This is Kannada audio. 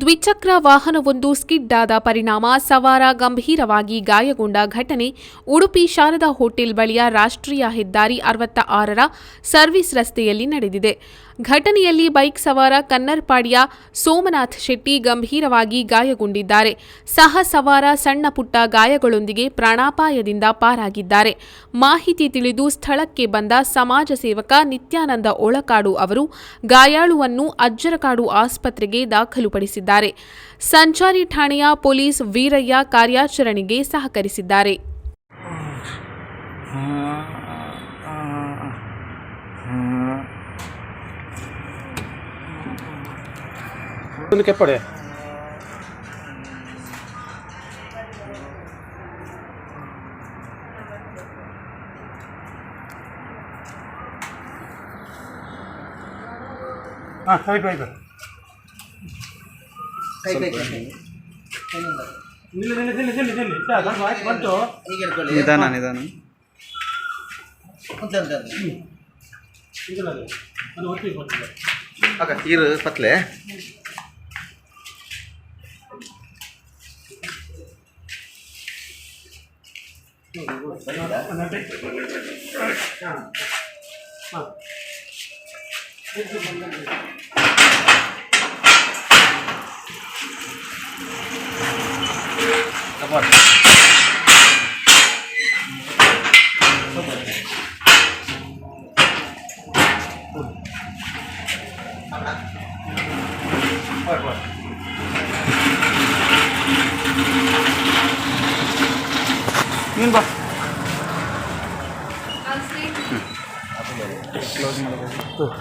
ದ್ವಿಚಕ್ರ ವಾಹನವೊಂದು ಸ್ಕಿಡ್ ಆದ ಪರಿಣಾಮ ಸವಾರ ಗಂಭೀರವಾಗಿ ಗಾಯಗೊಂಡ ಘಟನೆ ಉಡುಪಿ ಶಾರದಾ ಹೋಟೆಲ್ ಬಳಿಯ ರಾಷ್ಟ್ರೀಯ ಹೆದ್ದಾರಿ 66ರ ಸರ್ವಿಸ್ ರಸ್ತೆಯಲ್ಲಿ ನಡೆದಿದೆ. ಘಟನೆಯಲ್ಲಿ ಬೈಕ್ ಸವಾರ ಕನ್ನರ್ಪಾಡಿಯ ಸೋಮನಾಥ್ ಶೆಟ್ಟಿ ಗಂಭೀರವಾಗಿ ಗಾಯಗೊಂಡಿದ್ದಾರೆ. ಸಹ ಸವಾರ ಸಣ್ಣ ಪುಟ್ಟ ಗಾಯಗಳೊಂದಿಗೆ ಪ್ರಾಣಾಪಾಯದಿಂದ ಪಾರಾಗಿದ್ದಾರೆ. ಮಾಹಿತಿ ತಿಳಿದು ಸ್ಥಳಕ್ಕೆ ಬಂದ ಸಮಾಜ ಸೇವಕ ನಿತ್ಯಾನಂದ ಒಳಕಾಡು ಅವರು ಗಾಯಾಳುವನ್ನು ಅಜ್ಜರಕಾಡು ಆಸ್ಪತ್ರೆಗೆ ದಾಖಲುಪಡಿಸಿದ್ದಾರೆ. ಸಂಚಾರಿ ಠಾಣೆಯ ಪೊಲೀಸ್ ವೀರಯ್ಯ ಕಾರ್ಯಾಚರಣೆಗೆ ಸಹಕರಿಸಿದ್ದಾರೆ. ¿Qué pare? Kay. ನಿಧಾನ ತೀರು ಪತ್ಲೆ ನೀನು ಬಾ ಕ್ಲೋಸ್ ಮಾಡಬೇಕು.